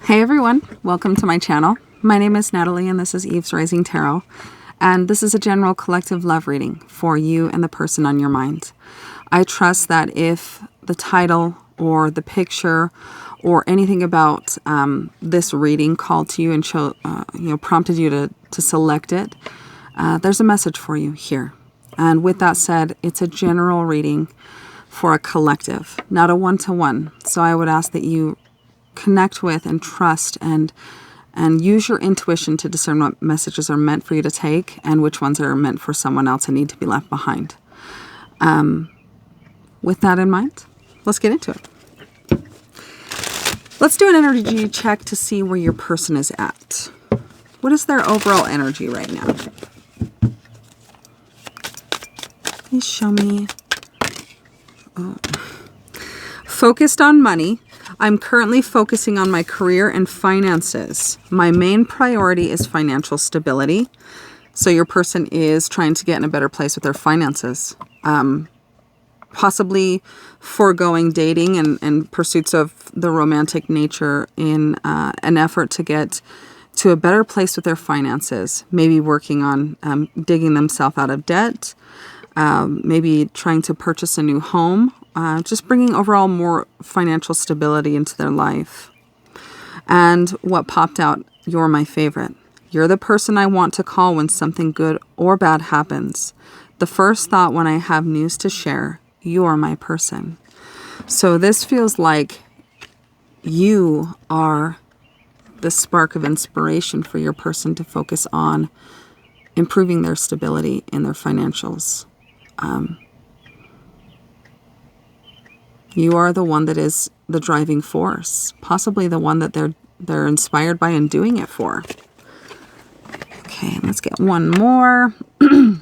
Hey everyone, welcome to my channel. My name is Natalie and this is Eve's Rising Tarot. And this is a general collective love reading for you and the person on your mind. I trust that if the title or the picture or anything about this reading called to you and prompted you to select it, there's a message for you here. And with that said, it's a general reading for a collective, not a one-to-one. So I would ask that you connect with and trust and use your intuition to discern what messages are meant for you to take and which ones are meant for someone else and need to be left behind. With that in mind, let's get into it. Let's do an energy check to see where your person is at. What is their overall energy right now? Please show me. Oh. Focused on money. I'm currently focusing on my career and finances. My main priority is financial stability. So your person is trying to get in a better place with their finances. Possibly foregoing dating and pursuits of the romantic nature in an effort to get to a better place with their finances. Maybe working on digging themselves out of debt. Maybe trying to purchase a new home. Just bringing overall more financial stability into their life. And what popped out, you're my favorite. You're the person I want to call when something good or bad happens. The first thought when I have news to share, you're my person. So this feels like you are the spark of inspiration for your person to focus on improving their stability in their financials. You are the one that is the driving force, possibly the one that they're inspired by and doing it for. Okay, let's get one more. What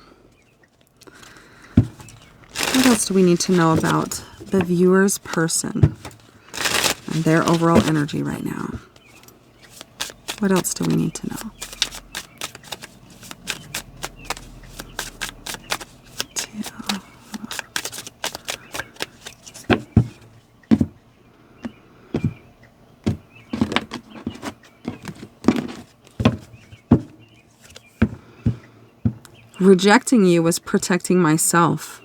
else do we need to know about the viewer's person and their overall energy right now? What else do we need to know? Rejecting you was protecting myself.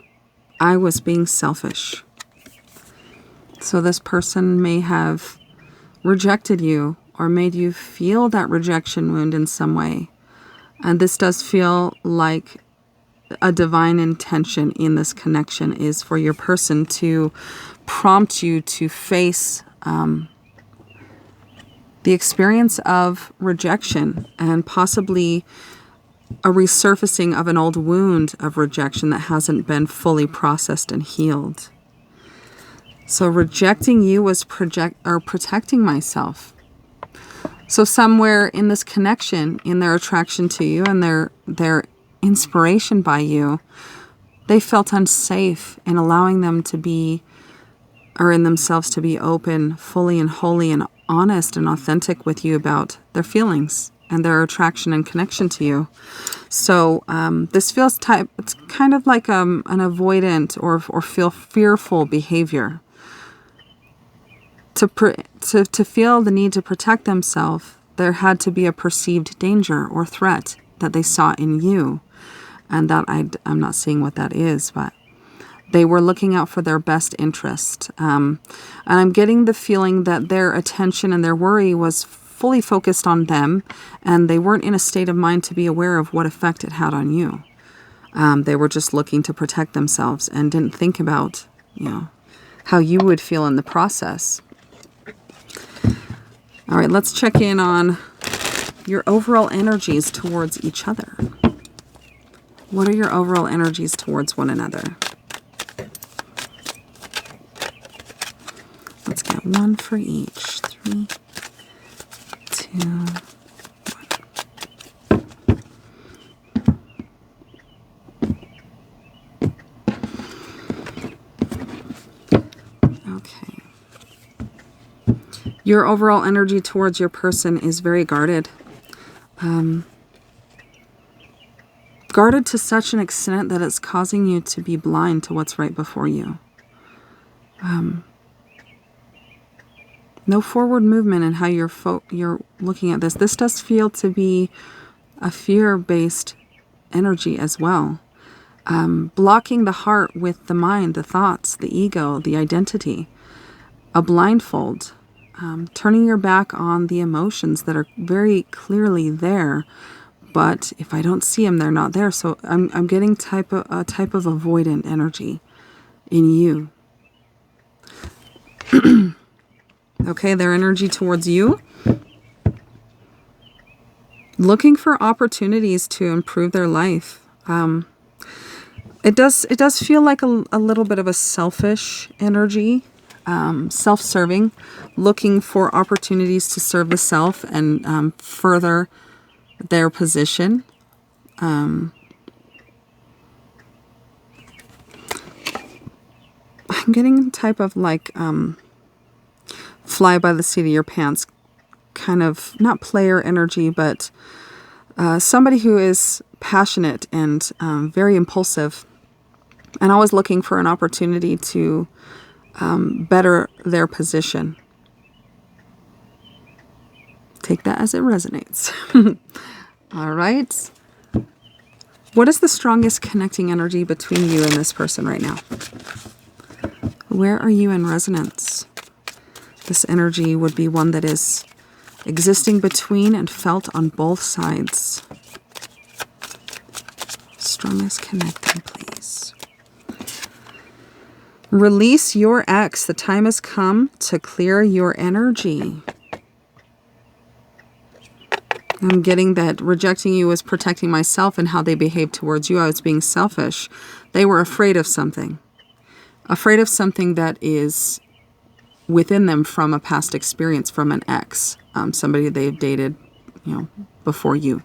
I was being selfish. So this person may have rejected you or made you feel that rejection wound in some way. And this does feel like a divine intention in this connection is for your person to prompt you to face the experience of rejection and possibly a resurfacing of an old wound of rejection that hasn't been fully processed and healed. So rejecting you was protecting myself. So somewhere in this connection, in their attraction to you and their inspiration by you, they felt unsafe in allowing them to be, or in themselves to be open, fully and wholly and honest and authentic with you about their feelings and their attraction and connection to you. So this feels it's kind of like an avoidant or feel fearful behavior. To feel the need to protect themselves, there had to be a perceived danger or threat that they saw in you. And that I'm not seeing what that is, but they were looking out for their best interest. And I'm getting the feeling that their attention and their worry was fully focused on them, and they weren't in a state of mind to be aware of what effect it had on you. They were just looking to protect themselves and didn't think about, how you would feel in the process. All right, let's check in on your overall energies towards each other. What are your overall energies towards one another? Let's get one for each. 3, 2, 1. Okay. Your overall energy towards your person is very guarded. Guarded to such an extent that it's causing you to be blind to what's right before you. No forward movement in how you're looking at this. This does feel to be a fear-based energy as well. Blocking the heart with the mind, the thoughts, the ego, the identity. A blindfold. Turning your back on the emotions that are very clearly there. But if I don't see them, they're not there. So I'm getting a type of avoidant energy in you. Okay, their energy towards you. Looking for opportunities to improve their life. It does feel like a little bit of a selfish energy, self-serving, looking for opportunities to serve the self and further their position. I'm getting a type of like fly by the seat of your pants, kind of not player energy, but somebody who is passionate and very impulsive, and always looking for an opportunity to better their position. Take that as it resonates. All right. What is the strongest connecting energy between you and this person right now? Where are you in resonance? This energy would be one that is existing between and felt on both sides. Strongest connecting, please. Release your ex. The time has come to clear your energy. I'm getting that rejecting you was protecting myself and how they behaved towards you. I was being selfish. They were afraid of something. Afraid of something that is within them from a past experience, from an ex. Somebody they've dated, before you.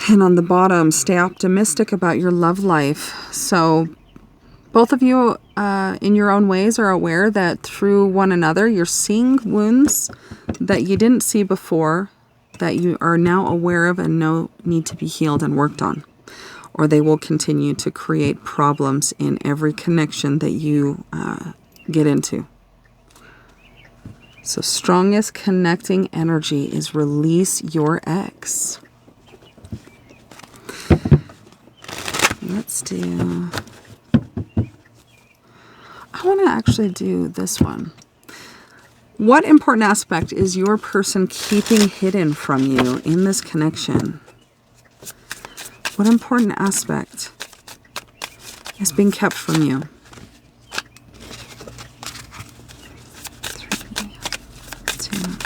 And on the bottom, stay optimistic about your love life. So both of you, in your own ways, are aware that through one another, you're seeing wounds that you didn't see before, that you are now aware of and know need to be healed and worked on. Or they will continue to create problems in every connection that you get into. So strongest connecting energy is release your ex. Let's do... I want to actually do this one. What important aspect is your person keeping hidden from you in this connection? What important aspect is being kept from you? 3, 2.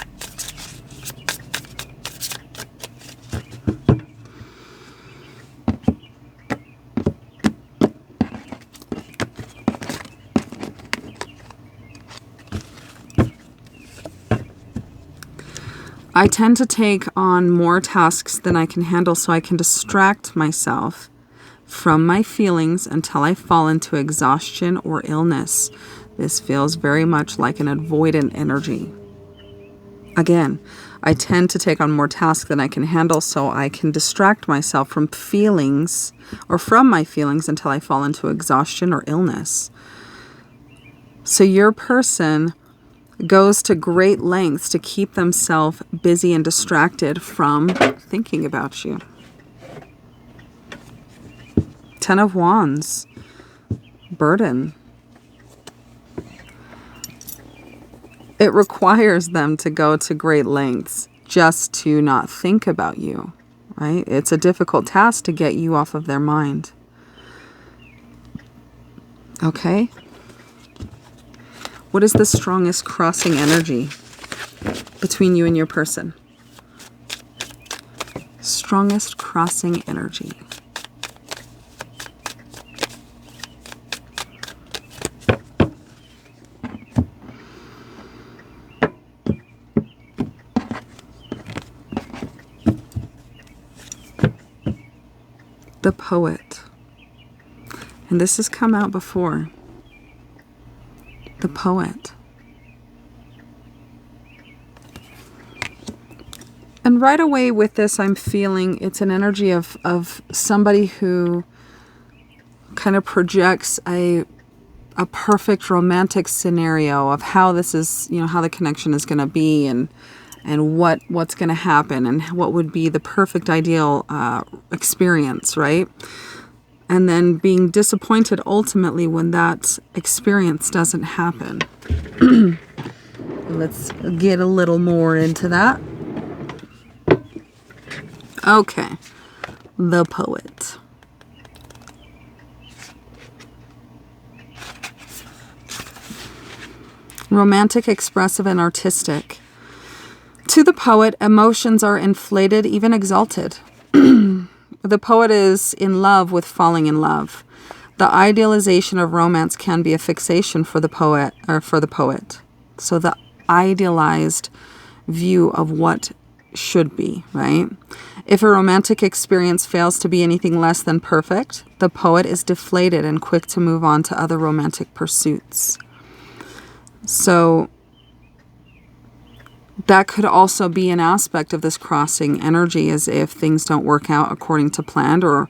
I tend to take on more tasks than I can handle, so I can distract myself from my feelings until I fall into exhaustion or illness. This feels very much like an avoidant energy. Again, I tend to take on more tasks than I can handle, so I can distract myself from feelings or from my feelings until I fall into exhaustion or illness. So your person goes to great lengths to keep themselves busy and distracted from thinking about you. 10 of Wands. Burden. It requires them to go to great lengths just to not think about you, right? It's a difficult task to get you off of their mind. Okay? What is the strongest crossing energy between you and your person? Strongest crossing energy. The Poet. And this has come out before. The Poet. And right away with this, I'm feeling it's an energy of somebody who kind of projects a a perfect romantic scenario of how this is, how the connection is going to be, and what's going to happen, and what would be the perfect ideal experience, right? And then being disappointed ultimately when that experience doesn't happen. Let's get a little more into that. Okay, the poet. Romantic, expressive, and artistic. To the poet, emotions are inflated, even exalted. The poet is in love with falling in love. The idealization of romance can be a fixation for the poet, So the idealized view of what should be, right? If a romantic experience fails to be anything less than perfect, the poet is deflated and quick to move on to other romantic pursuits. So that could also be an aspect of this crossing energy, as if things don't work out according to plan or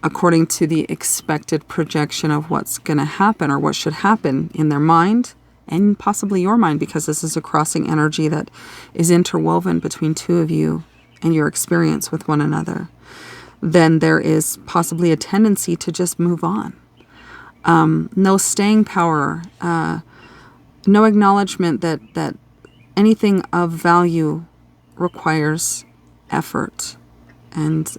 according to the expected projection of what's going to happen or what should happen in their mind and possibly your mind, because this is a crossing energy that is interwoven between two of you and your experience with one another. Then there is possibly a tendency to just move on. No staying power, no acknowledgement that anything of value requires effort, and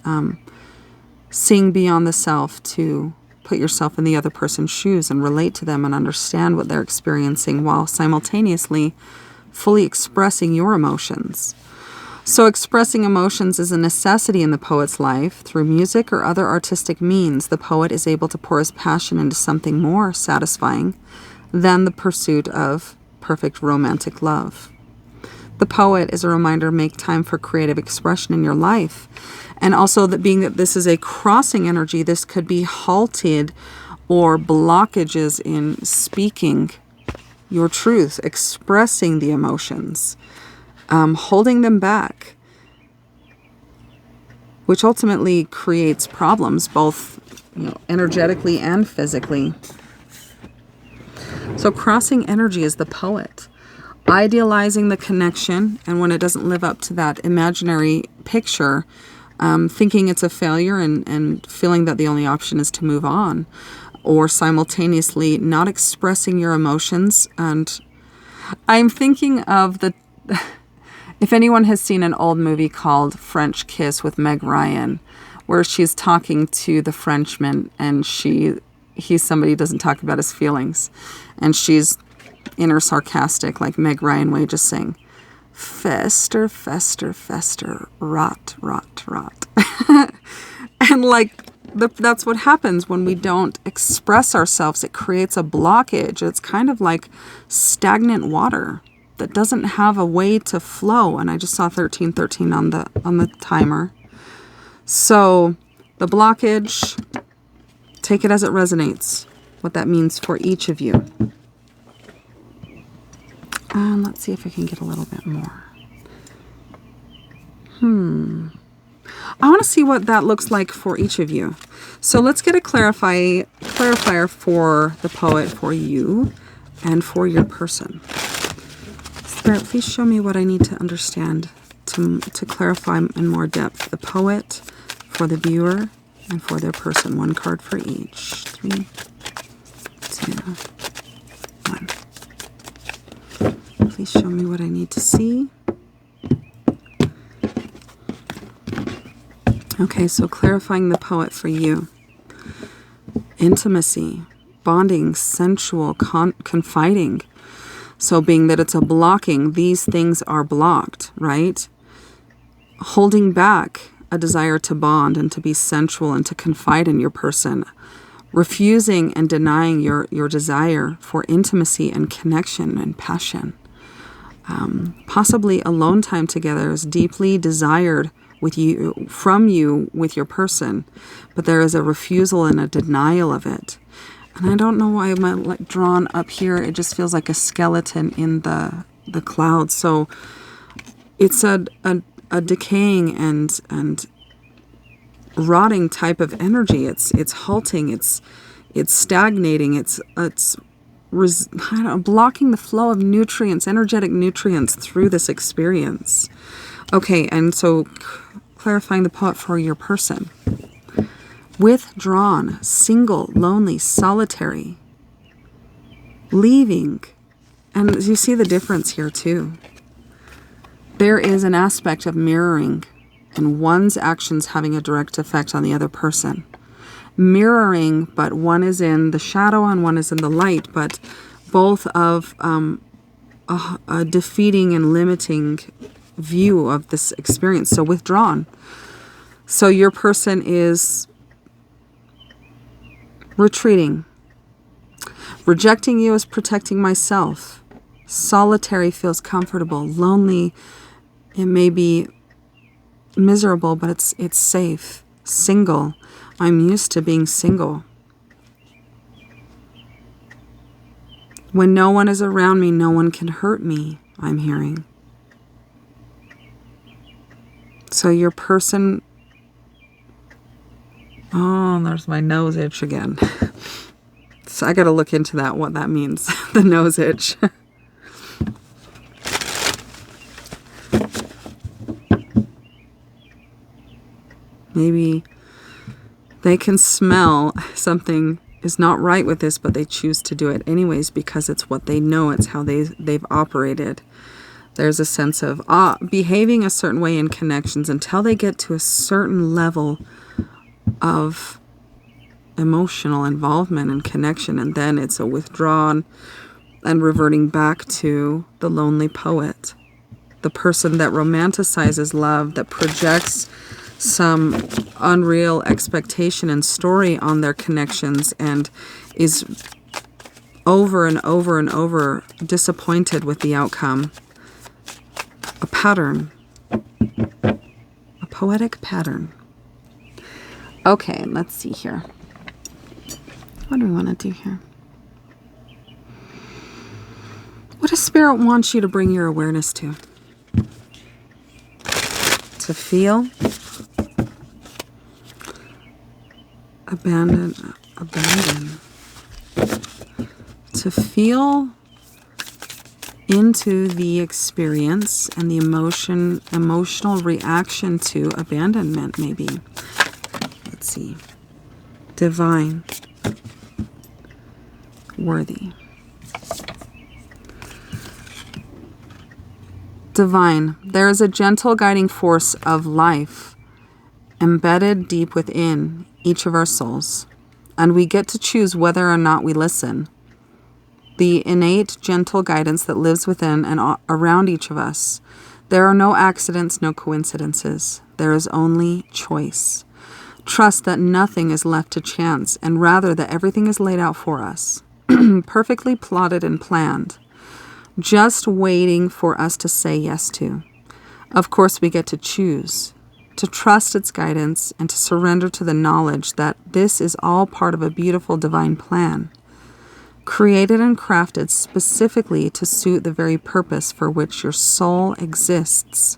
seeing beyond the self to put yourself in the other person's shoes and relate to them and understand what they're experiencing, while simultaneously fully expressing your emotions. So expressing emotions is a necessity in the poet's life. Through music or other artistic means, the poet is able to pour his passion into something more satisfying than the pursuit of perfect romantic love. The poet is a reminder, make time for creative expression in your life. And also that being that this is a crossing energy, this could be halted or blockages in speaking your truth, expressing the emotions, holding them back, which ultimately creates problems, both energetically and physically. So crossing energy is the poet. Idealizing the connection, and when it doesn't live up to that imaginary picture, thinking it's a failure and feeling that the only option is to move on, or simultaneously not expressing your emotions. And I'm thinking of if anyone has seen an old movie called French Kiss with Meg Ryan, where she's talking to the Frenchman and he's somebody who doesn't talk about his feelings, and she's inner sarcastic, like Meg Ryan way, just saying, fester, fester, fester, rot, rot, rot. And that's what happens when we don't express ourselves. It creates a blockage. It's kind of like stagnant water that doesn't have a way to flow. And I just saw 1313 on the timer. So the blockage, take it as it resonates, what that means for each of you. And let's see if I can get a little bit more. I want to see what that looks like for each of you. So let's get a clarifier for the poet, for you, and for your person. Spirit, please show me what I need to understand to clarify in more depth. The poet, for the viewer, and for their person. One card for each. 3, 2, 1. Please show me what I need to see. Okay, so clarifying the poet for you. Intimacy, bonding, sensual, confiding. So being that it's a blocking, these things are blocked, right? Holding back a desire to bond and to be sensual and to confide in your person. Refusing and denying your desire for intimacy and connection and passion. Possibly alone time together is deeply desired from you with your person, but there is a refusal and a denial of it. And I don't know why I'm drawn up here. It just feels like a skeleton in the clouds. So it's a decaying and rotting type of energy. It's halting. It's stagnating. It's I don't know, blocking the flow of nutrients, energetic nutrients through this experience. Okay, and so clarifying the poet for your person. Withdrawn, single, lonely, solitary, leaving. And you see the difference here too. There is an aspect of mirroring and one's actions having a direct effect on the other person. Mirroring, but one is in the shadow and one is in the light, but both of a defeating and limiting view of this experience. So withdrawn. So your person is retreating. Rejecting you is protecting myself. Solitary feels comfortable. Lonely, it may be miserable, but it's safe. Single, I'm used to being single. When no one is around me, no one can hurt me, I'm hearing. So your person... Oh, there's my nose itch again. So I got to look into that, what that means, the nose itch. Maybe they can smell something is not right with this, but they choose to do it anyways because it's what they know, it's how they've operated. There's a sense of behaving a certain way in connections until they get to a certain level of emotional involvement and connection, and then it's a withdrawn and reverting back to the lonely poet, the person that romanticizes love, that projects some unreal expectation and story on their connections and is over and over and over disappointed with the outcome. A pattern, a poetic pattern. Okay, let's see here. What do we want to do here? What does Spirit want you to bring your awareness to? To feel, abandon. To feel into the experience and the emotional reaction to abandonment, maybe. Let's see. Divine. Worthy. Divine. There is a gentle guiding force of life embedded deep within each of our souls, and we get to choose whether or not we listen. The innate, gentle guidance that lives within and around each of us. There are no accidents, no coincidences. There is only choice. Trust that nothing is left to chance, and rather that everything is laid out for us, perfectly plotted and planned, just waiting for us to say yes to. Of course, we get to choose, to trust its guidance, and to surrender to the knowledge that this is all part of a beautiful divine plan, created and crafted specifically to suit the very purpose for which your soul exists.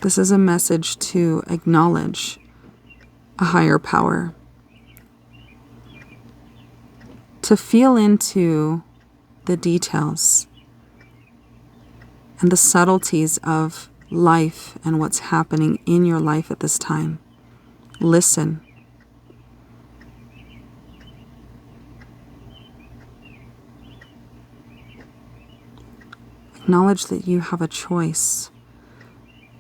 This is a message to acknowledge a higher power, to feel into the details and the subtleties of life and what's happening in your life at this time. Listen. Acknowledge that you have a choice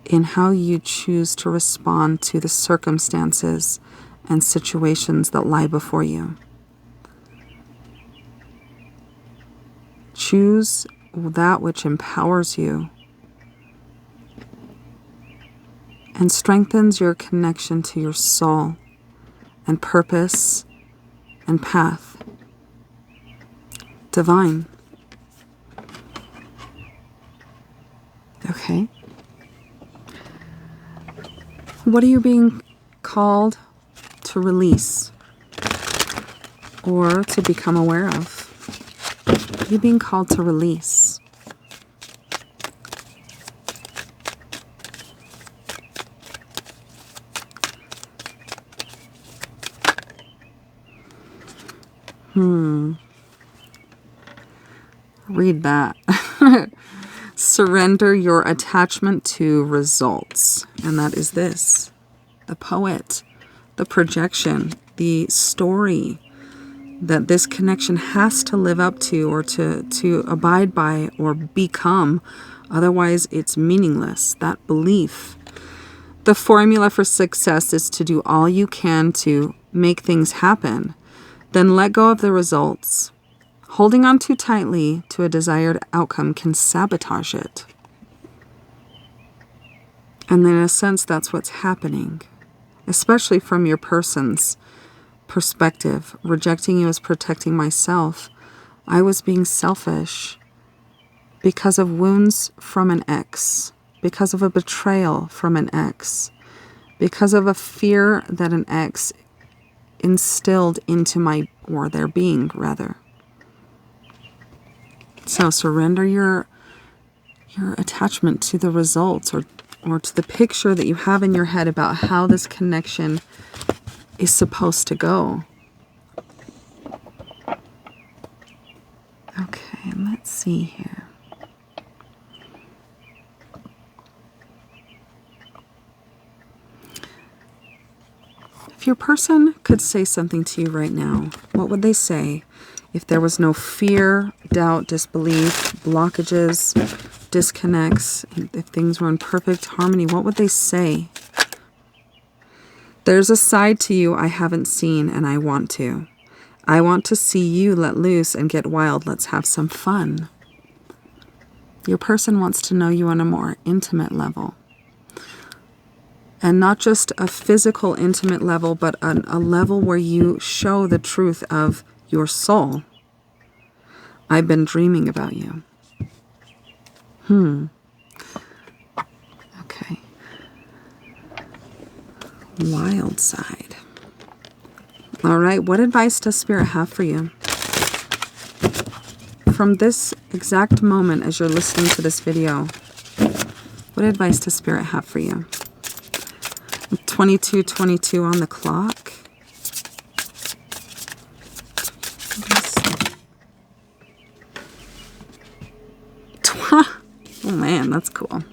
in how you choose to respond to the circumstances and situations that lie before you. Choose that which empowers you and strengthens your connection to your soul and purpose and path. Divine. Okay. What are you being called to release or to become aware of? What are you being called to release? Read that. Surrender your attachment to results. And that is this. The poet, the projection, the story that this connection has to live up to or to abide by or become. Otherwise, it's meaningless. That belief. The formula for success is to do all you can to make things happen. Then let go of the results. Holding on too tightly to a desired outcome can sabotage it. And in a sense, that's what's happening, especially from your person's perspective. Rejecting you as protecting myself. I was being selfish because of wounds from an ex, because of a betrayal from an ex, because of a fear that an ex instilled into their being, rather. So surrender your attachment to the results or to the picture that you have in your head about how this connection is supposed to go. Okay, let's see here. If your person could say something to you right now, what would they say? If there was no fear, doubt, disbelief, blockages, disconnects, if things were in perfect harmony, what would they say? There's a side to you I haven't seen and I want to. I want to see you let loose and get wild. Let's have some fun. Your person wants to know you on a more intimate level. And not just a physical intimate level, but a level where you show the truth of your soul. I've been dreaming about you. Okay. Wild side. All right. What advice does Spirit have for you? From this exact moment as you're listening to this video, what advice does Spirit have for you? 22:22 on the clock. Oh man, that's cool. Do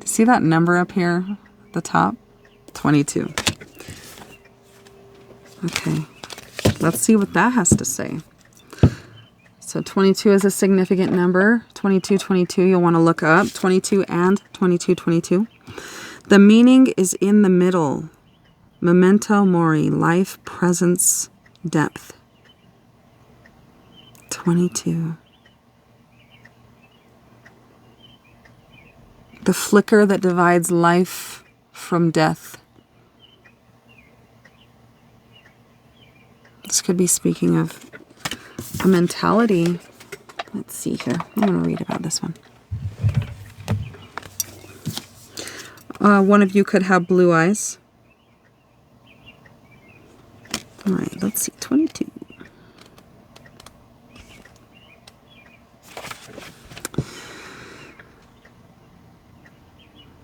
you see that number up here at the top? 22. Okay, let's see what that has to say. So 22 is a significant number. 2222, you'll want to look up. 22 and 2222. The meaning is in the middle. Memento mori, life, presence, depth. 22. The flicker that divides life from death. This could be speaking of a mentality. Let's see here. I'm going to read about this one. One of you could have blue eyes. All right, let's see. 22.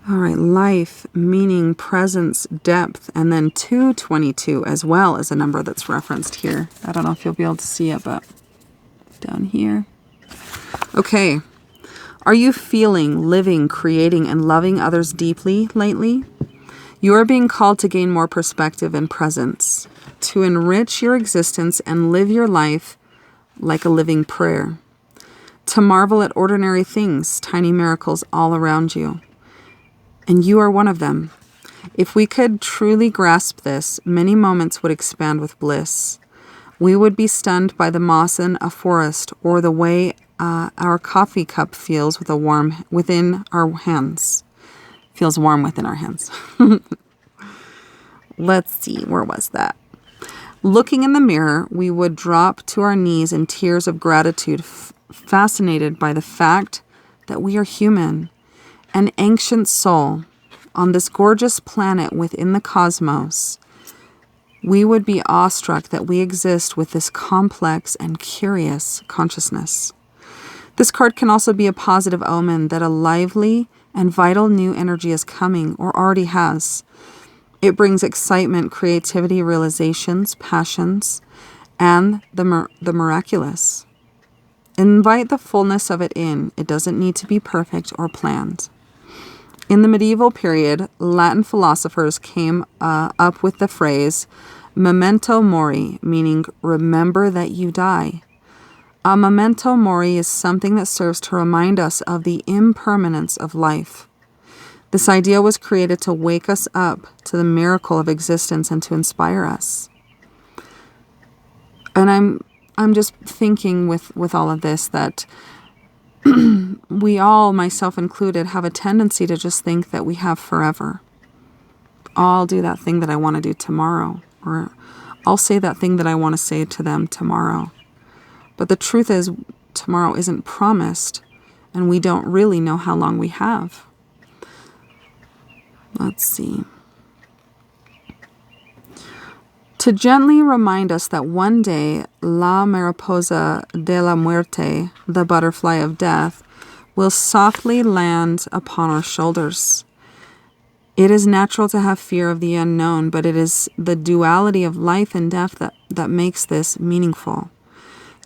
All right, life, meaning, presence, depth, and then 222 as well as a number that's referenced here. I don't know if you'll be able to see it, but down here. Okay. Are you feeling, living, creating, and loving others deeply lately? You are being called to gain more perspective and presence, to enrich your existence and live your life like a living prayer, to marvel at ordinary things, tiny miracles all around you. And you are one of them. If we could truly grasp this, many moments would expand with bliss. We would be stunned by the moss in a forest or the way our coffee cup feels within our hands. Feels warm within our hands. Let's see, where was that? Looking in the mirror, we would drop to our knees in tears of gratitude, fascinated by the fact that we are human. An ancient soul on this gorgeous planet within the cosmos. We would be awestruck that we exist with this complex and curious consciousness. This card can also be a positive omen that a lively and vital new energy is coming or already has. It brings excitement, creativity, realizations, passions, and the miraculous. Invite the fullness of it in. It doesn't need to be perfect or planned. In the medieval period, Latin philosophers came up with the phrase memento mori, meaning remember that you die. A memento mori is something that serves to remind us of the impermanence of life. This idea was created to wake us up to the miracle of existence and to inspire us. And I'm just thinking with all of this that we all, myself included, have a tendency to just think that we have forever. I'll do that thing that I want to do tomorrow, or I'll say that thing that I want to say to them tomorrow. But the truth is, tomorrow isn't promised, and we don't really know how long we have. Let's see. To gently remind us that one day, la mariposa de la muerte, the butterfly of death, will softly land upon our shoulders. It is natural to have fear of the unknown, but it is the duality of life and death that makes this meaningful.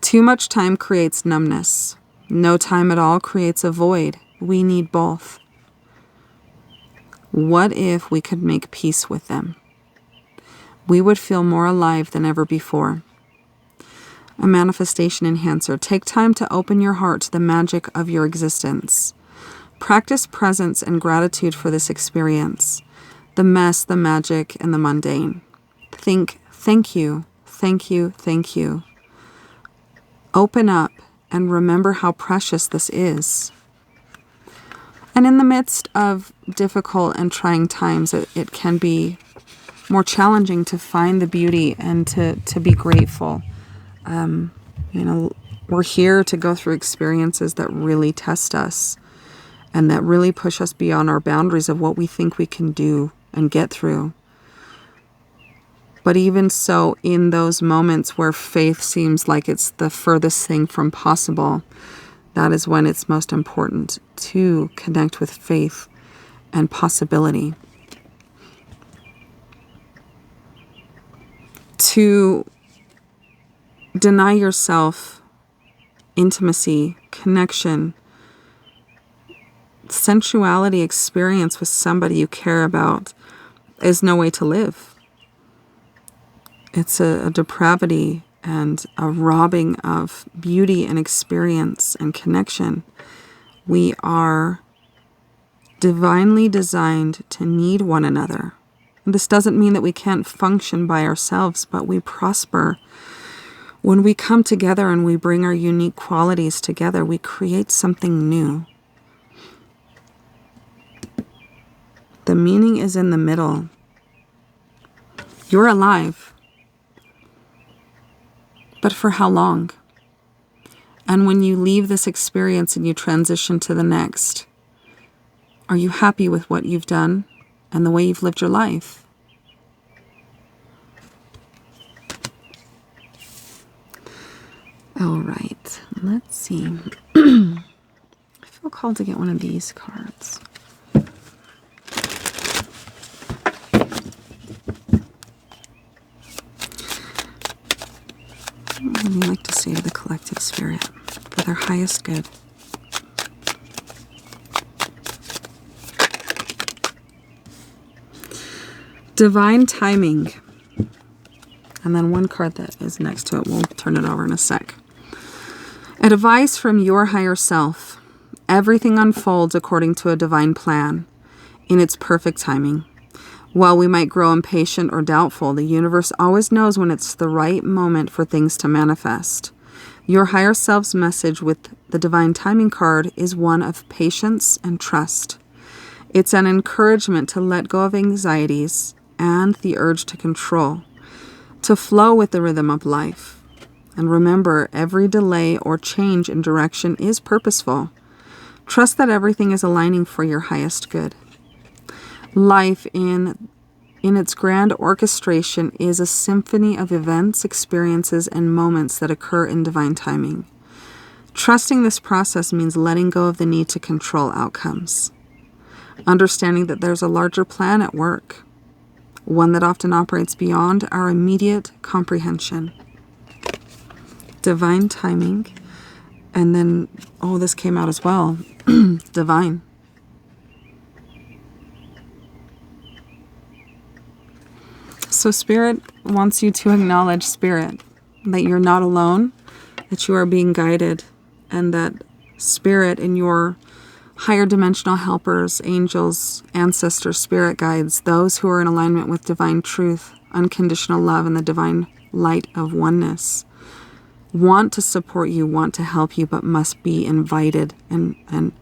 Too much time creates numbness. No time at all creates a void. We need both. What if we could make peace with them? We would feel more alive than ever before. A manifestation enhancer. Take time to open your heart to the magic of your existence. Practice presence and gratitude for this experience, the mess, the magic, and the mundane. Think, thank you, thank you, thank you. Open up and remember how precious this is. And in the midst of difficult and trying times, it can be more challenging to find the beauty and to be grateful. We're here to go through experiences that really test us and that really push us beyond our boundaries of what we think we can do and get through. But even so, in those moments where faith seems like it's the furthest thing from possible, that is when it's most important to connect with faith and possibility. To deny yourself intimacy, connection, sensuality, experience with somebody you care about is no way to live. It's a depravity and a robbing of beauty and experience and connection. We are divinely designed to need one another. This doesn't mean that we can't function by ourselves, but we prosper. When we come together and we bring our unique qualities together, we create something new. The meaning is in the middle. You're alive. But for how long? And when you leave this experience and you transition to the next, are you happy with what you've done and the way you've lived your life? All right, let's see. I feel called to get one of these cards. What would you like to say to the collective spirit for their highest good? Divine timing. And then one card that is next to it, we'll turn it over in a sec. Advice from your higher self. Everything unfolds according to a divine plan, in its perfect timing. While we might grow impatient or doubtful, the universe always knows when it's the right moment for things to manifest. Your higher self's message with the divine timing card is one of patience and trust. It's an encouragement to let go of anxieties and the urge to control, to flow with the rhythm of life. And remember, every delay or change in direction is purposeful. Trust that everything is aligning for your highest good. Life in its grand orchestration is a symphony of events, experiences, and moments that occur in divine timing. Trusting this process means letting go of the need to control outcomes. Understanding that there's a larger plan at work, one that often operates beyond our immediate comprehension. Divine timing. And then, oh, this came out as well. Divine. So Spirit wants you to acknowledge, Spirit, that you're not alone, that you are being guided, and that Spirit and your higher dimensional helpers, angels, ancestors, spirit guides, those who are in alignment with divine truth, unconditional love, and the divine light of oneness, want to support you, want to help you, but must be invited and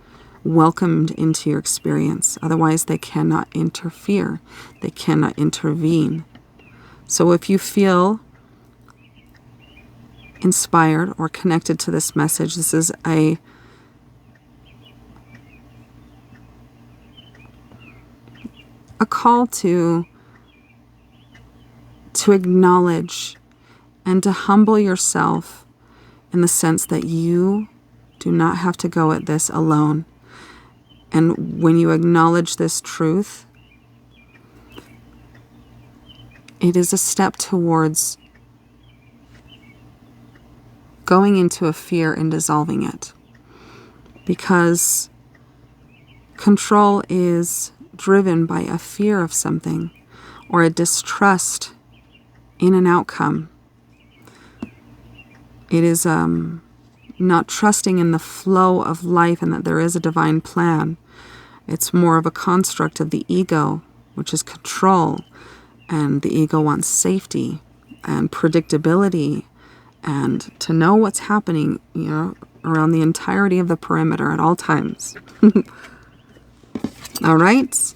welcomed into your experience. Otherwise, they cannot interfere. They cannot intervene. So if you feel inspired or connected to this message, this is a call to acknowledge and to humble yourself in the sense that you do not have to go at this alone. And when you acknowledge this truth, it is a step towards going into a fear and dissolving it. Because control is driven by a fear of something or a distrust in an outcome. It is not trusting in the flow of life and that there is a divine plan. It's more of a construct of the ego, which is control. And the ego wants safety and predictability and to know what's happening, around the entirety of the perimeter at all times. All right.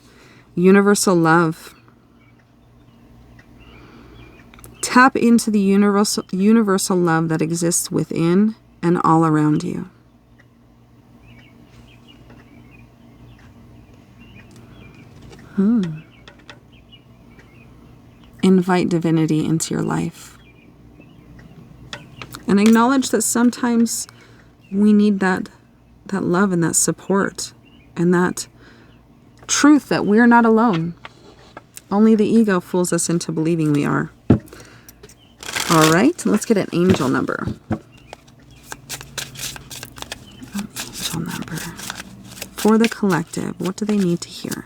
Universal love. Tap into the universal love that exists within and all around you. Invite divinity into your life. And acknowledge that sometimes we need that love and that support and that truth that we're not alone. Only the ego fools us into believing we are. All right, let's get an angel number. Angel number. For the collective, what do they need to hear?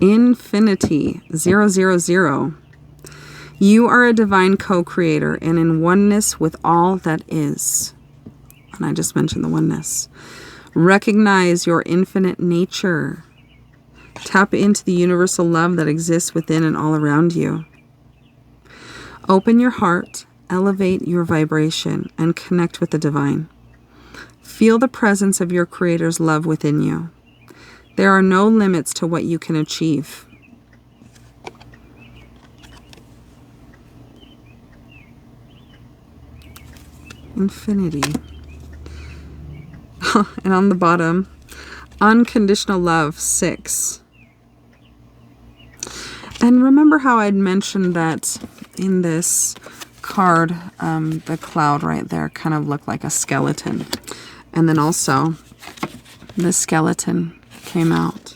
Infinity 000. You are a divine co-creator and in oneness with all that is. And I just mentioned the oneness. Recognize your infinite nature. Tap into the universal love that exists within and all around you. Open your heart, elevate your vibration, and connect with the divine. Feel the presence of your Creator's love within you. There are no limits to what you can achieve. Infinity. And on the bottom, unconditional love 6. And remember how I'd mentioned that in this card, the cloud right there kind of looked like a skeleton. And then also the skeleton came out.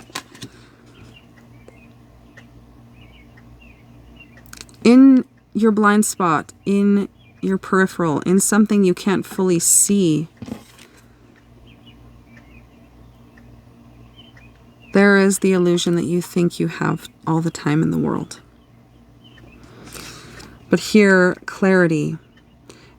In your blind spot, in your peripheral, in something you can't fully see, there is the illusion that you think you have all the time in the world. But here, clarity.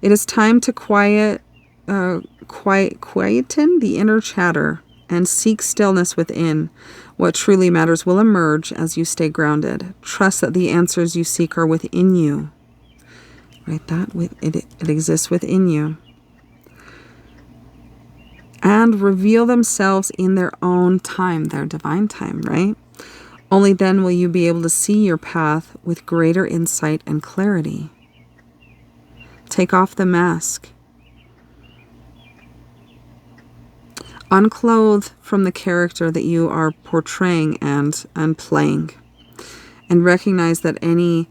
It is time to quieten the inner chatter and seek stillness within. What truly matters will emerge as you stay grounded. Trust that the answers you seek are within you. Right? It exists within you. And reveal themselves in their own time, their divine time, right? Only then will you be able to see your path with greater insight and clarity. Take off the mask. Unclothe from the character that you are portraying and playing. And recognize that any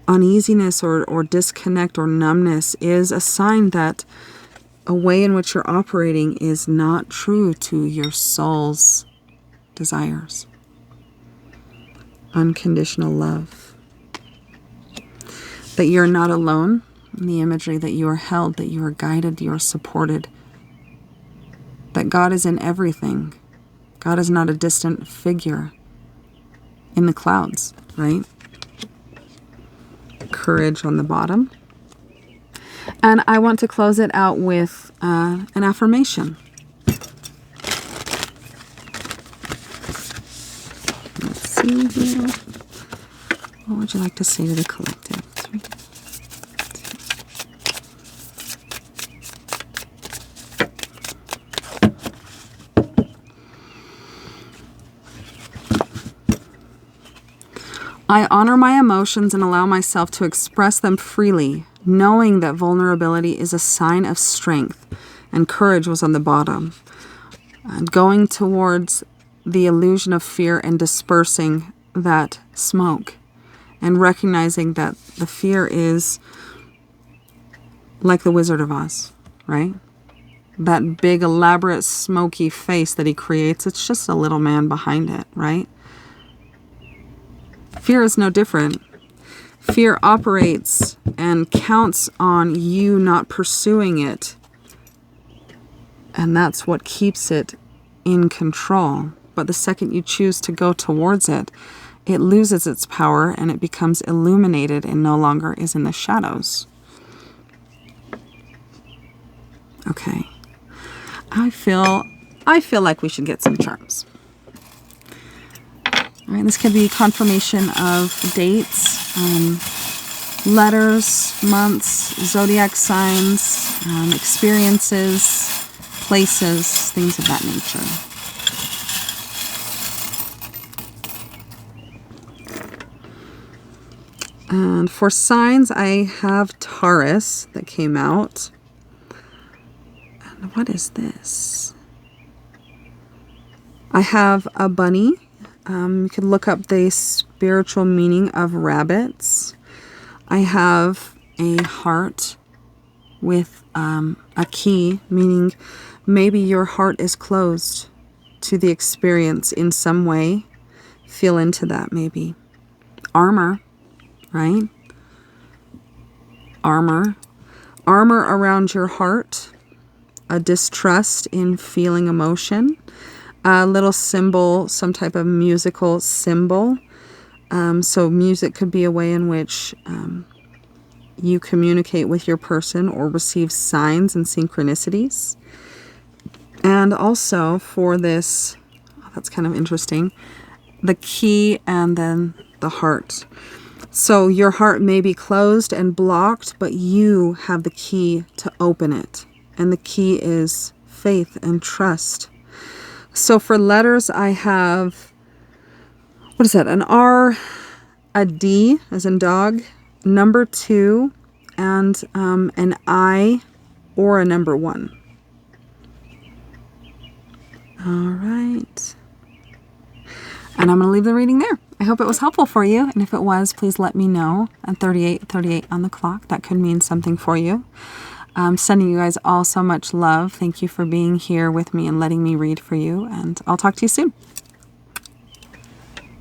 uneasiness or disconnect or numbness is a sign that a way in which you're operating is not true to your soul's desires. Unconditional love. That you're not alone in the imagery, that you are held, that you are guided, you are supported. That God is in everything. God is not a distant figure in the clouds, right? Courage on the bottom. And I want to close it out with an affirmation. Let's see here. What would you like to say to the collective? 3, 2. I honor my emotions and allow myself to express them freely, knowing that vulnerability is a sign of strength, and courage was on the bottom. And going towards the illusion of fear and dispersing that smoke, and recognizing that the fear is like the Wizard of Oz, right? That big, elaborate, smoky face that he creates, it's just a little man behind it, right? Fear is no different. Fear operates and counts on you not pursuing it. And that's what keeps it in control. But the second you choose to go towards it, it loses its power and it becomes illuminated and no longer is in the shadows. Okay. I feel like we should get some charms. All right, this could be confirmation of dates, letters, months, zodiac signs, experiences, places, things of that nature. And for signs, I have Taurus that came out. And what is this? I have a bunny. You can look up the spiritual meaning of rabbits. I have a heart with a key, meaning maybe your heart is closed to the experience in some way. Feel into that maybe. Armor, right? Armor. Armor around your heart. A distrust in feeling emotion. A little symbol, some type of musical symbol. So music could be a way in which you communicate with your person or receive signs and synchronicities. And also for this, that's kind of interesting, the key and then the heart. So your heart may be closed and blocked, but you have the key to open it. And the key is faith and trust. So for letters, I have, what is that? An R, a D as in dog, number 2, and an I or a number 1. All right. And I'm going to leave the reading there. I hope it was helpful for you. And if it was, please let me know. At 38:38 on the clock, that could mean something for you. I'm sending you guys all so much love. Thank you for being here with me and letting me read for you. And I'll talk to you soon.